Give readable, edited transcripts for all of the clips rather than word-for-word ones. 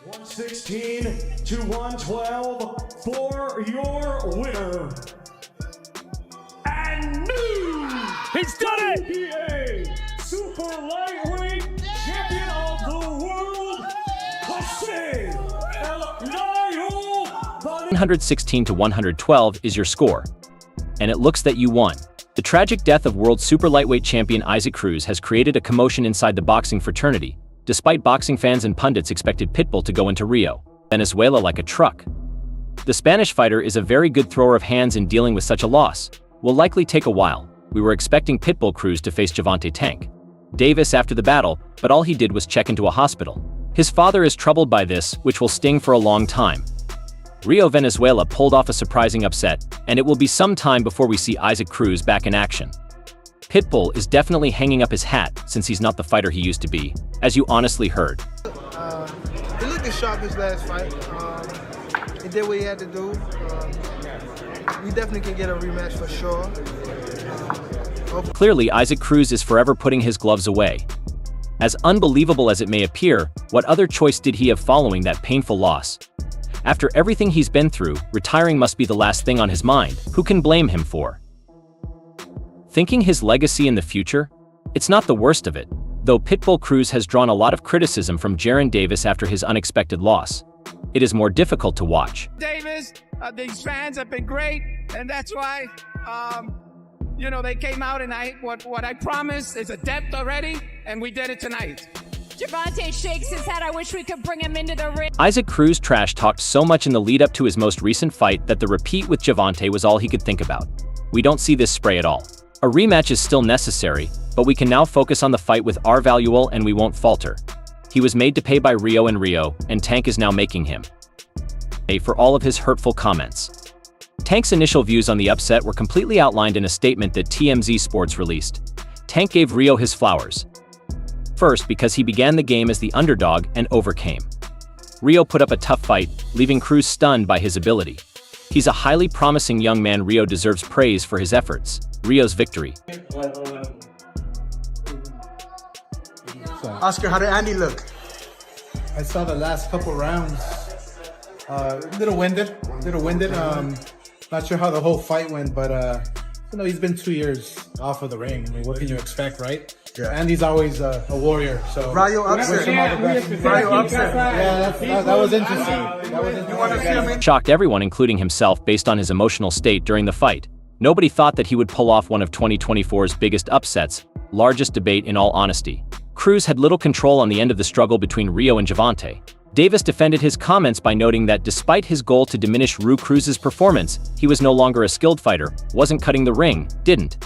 116 to 112 for your winner. And new He's done it! WBA super lightweight champion of the world, Jose El Nayo. 116 to 112 is your score. And it looks that you won. The tragic death of world super lightweight champion Isaac Cruz has created a commotion inside the boxing fraternity, despite boxing fans and pundits expected Pitbull to go into Rio, Venezuela like a truck. The Spanish fighter is a very good thrower of hands in dealing with such a loss. Will likely take a while. We were expecting Pitbull Cruz to face Gervonta Tank Davis after the battle, but all he did was check into a hospital. His father is troubled by this, which will sting for a long time. Rio Venezuela pulled off a surprising upset, and it will be some time before we see Isaac Cruz back in action. Pitbull is definitely hanging up his hat since he's not the fighter he used to be, as you honestly heard. He looked as sharp his last fight. He did what he had to do. We definitely can get a rematch for sure. Clearly, Isaac Cruz is forever putting his gloves away. As unbelievable as it may appear, what other choice did he have following that painful loss? After everything he's been through, retiring must be the last thing on his mind. Who can blame him for thinking his legacy in the future? It's not the worst of it, though Pitbull Cruz has drawn a lot of criticism from Gervonta Davis after his unexpected loss. It is more difficult to watch. Davis, these fans have been great, and that's why, they came out and what I promised is a depth already, and we did it tonight. Gervonta shakes his head. I wish we could bring him into the ring. Isaac Cruz trash talked so much in the lead up to his most recent fight that the repeat with Gervonta was all he could think about. We don't see this spray at all. A rematch is still necessary, but we can now focus on the fight with our Valuable and we won't falter. He was made to pay by Rio, and Tank is now making him pay for all of his hurtful comments. Tank's initial views on the upset were completely outlined in a statement that TMZ Sports released. Tank gave Rio his flowers. First, because he began the game as the underdog and overcame. Rio put up a tough fight, leaving Cruz stunned by his ability. He's a highly promising young man. Rio deserves praise for his efforts. Rio's victory. Oscar, how did Andy look? I saw the last couple rounds. Little winded. Not sure how the whole fight went, but he's been 2 years off of the ring. I mean, what can you expect, right? Yeah. Andy's always a warrior, so Rio upset. Rio upset. Yeah, that was interesting. You want to see him? Shocked everyone, including himself, based on his emotional state during the fight. Nobody thought that he would pull off one of 2024's biggest upsets, largest debate in all honesty. Cruz had little control on the end of the struggle between Rio and Gervonta. Davis defended his comments by noting that despite his goal to diminish Cruz's performance, he was no longer a skilled fighter, wasn't cutting the ring, didn't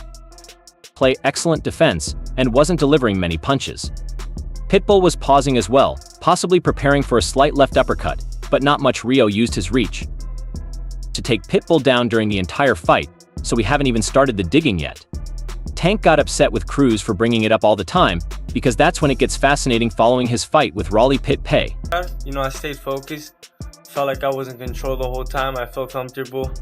play excellent defense, and wasn't delivering many punches. Pitbull was pausing as well, possibly preparing for a slight left uppercut, but not much. Rio used his reach to take Pitbull down during the entire fight, so we haven't even started the digging yet. Tank got upset with Cruz for bringing it up all the time, because that's when it gets fascinating following his fight with Raleigh Pit Pay. I stayed focused. Felt like I was in control the whole time. I felt comfortable.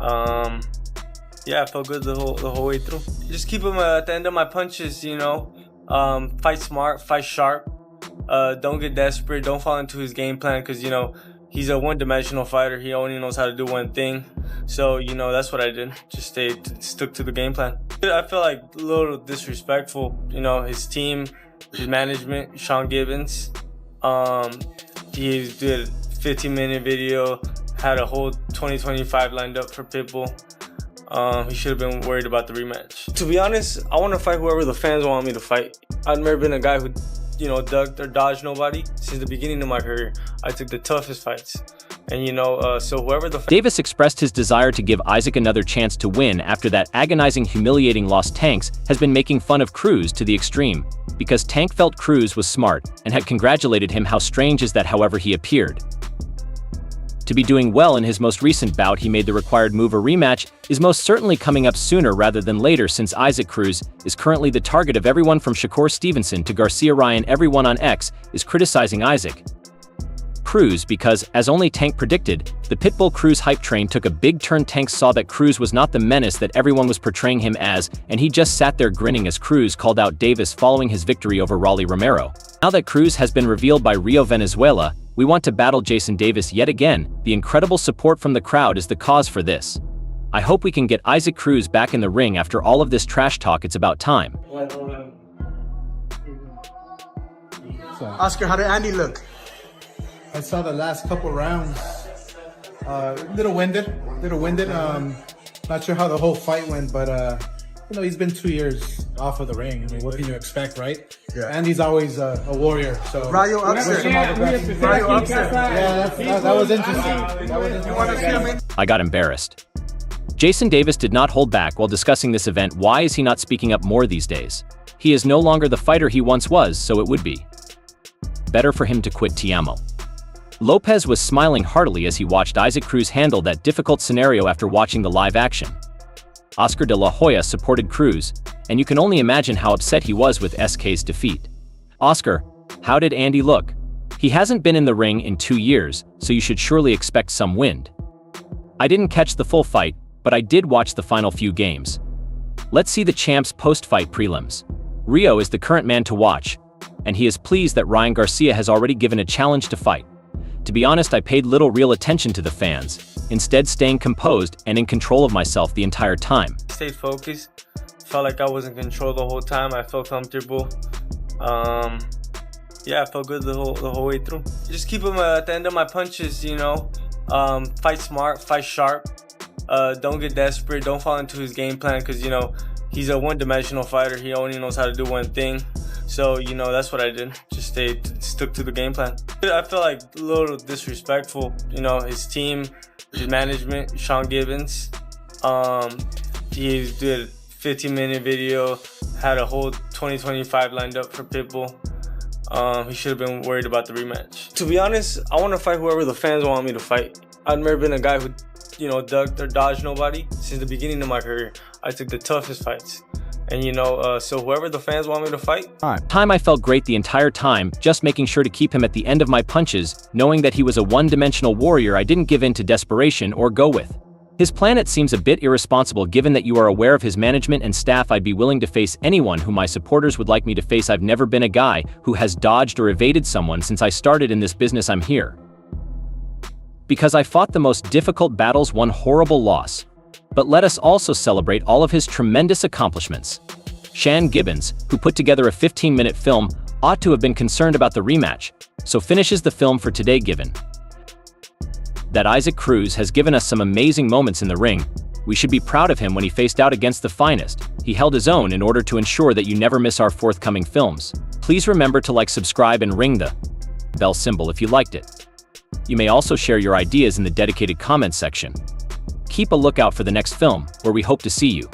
I felt good the whole way through. Just keep him at the end of my punches, Fight smart, fight sharp. Don't get desperate. Don't fall into his game plan because, he's a one-dimensional fighter. He only knows how to do one thing. So, that's what I did. Just stuck to the game plan. I feel like a little disrespectful. His team, his management, Sean Gibbons. He did a 15-minute video, had a whole 2025 lined up for Pitbull. He should have been worried about the rematch. To be honest, I want to fight whoever the fans want me to fight. I've never been a guy who, ducked or dodged nobody. Since the beginning of my career, I took the toughest fights. And, so whoever the... Davis expressed his desire to give Isaac another chance to win after that agonizing, humiliating loss. Tank has been making fun of Cruz to the extreme, because Tank felt Cruz was smart and had congratulated him. How strange is that? However, he appeared to be doing well in his most recent bout. He made the required move. A rematch is most certainly coming up sooner rather than later, since Isaac Cruz is currently the target of everyone from Shakur Stevenson to Garcia Ryan. Everyone on X is criticizing Isaac Cruz because, as only Tank predicted, the Pitbull Cruz hype train took a big turn. Tank saw that Cruz was not the menace that everyone was portraying him as, and he just sat there grinning as Cruz called out Davis following his victory over Raleigh Romero. Now that Cruz has been revealed by Rio Venezuela, We want to battle Jason Davis yet again. The incredible support from the crowd is the cause for this. I hope we can get Isaac Cruz back in the ring after all of this trash talk. It's about time. Oscar, how did Andy look? I saw the last couple rounds. Little winded. Not sure how the whole fight went, but he's been 2 years off of the ring. I mean, what can you expect, right? Yeah. Andy's always a warrior. So Rayo upset. Rayo upset. Yeah, that was interesting. You want to see him in? I got embarrassed. Jason Davis did not hold back while discussing this event. Why is he not speaking up more these days? He is no longer the fighter he once was, so it would be better for him to quit. Tiamo. Lopez was smiling heartily as he watched Isaac Cruz handle that difficult scenario after watching the live action. Oscar de la Hoya supported Cruz, and you can only imagine how upset he was with SK's defeat. Oscar, how did Andy look? He hasn't been in the ring in 2 years, so you should surely expect some wind. I didn't catch the full fight, but I did watch the final few games. Let's see the champs post-fight prelims. Rio is the current man to watch, and he is pleased that Ryan Garcia has already given a challenge to fight. To be honest, I paid little real attention to the fans, instead staying composed and in control of myself the entire time. Stayed focused. Felt like I was in control the whole time. I felt comfortable. Yeah, I felt good the whole way through. Just keep him at the end of my punches, fight smart, fight sharp. Don't get desperate. Don't fall into his game plan because, he's a one-dimensional fighter. He only knows how to do one thing. So, that's what I did. Just stuck to the game plan. I felt like a little disrespectful. His team, his management, Sean Gibbons. He did a 15-minute video, had a whole 2025 lined up for Pitbull. He should have been worried about the rematch. To be honest, I want to fight whoever the fans want me to fight. I've never been a guy who, ducked or dodged nobody. Since the beginning of my career, I took the toughest fights. And so whoever the fans want me to fight. Time I felt great the entire time, just making sure to keep him at the end of my punches, knowing that he was a one-dimensional warrior. I didn't give in to desperation or go with his plan. It seems a bit irresponsible given that you are aware of his management and staff. I'd be willing to face anyone who my supporters would like me to face. I've never been a guy who has dodged or evaded someone since I started in this business. I'm here because I fought the most difficult battles, one horrible loss. But let us also celebrate all of his tremendous accomplishments. Sean Gibbons, who put together a 15-minute film, ought to have been concerned about the rematch, so finishes the film for today. Given that Isaac Cruz has given us some amazing moments in the ring, we should be proud of him when he faced out against the finest. He held his own in order to ensure that you never miss our forthcoming films. Please remember to like, subscribe, and ring the bell symbol if you liked it. You may also share your ideas in the dedicated comments section. Keep a lookout for the next film, where we hope to see you.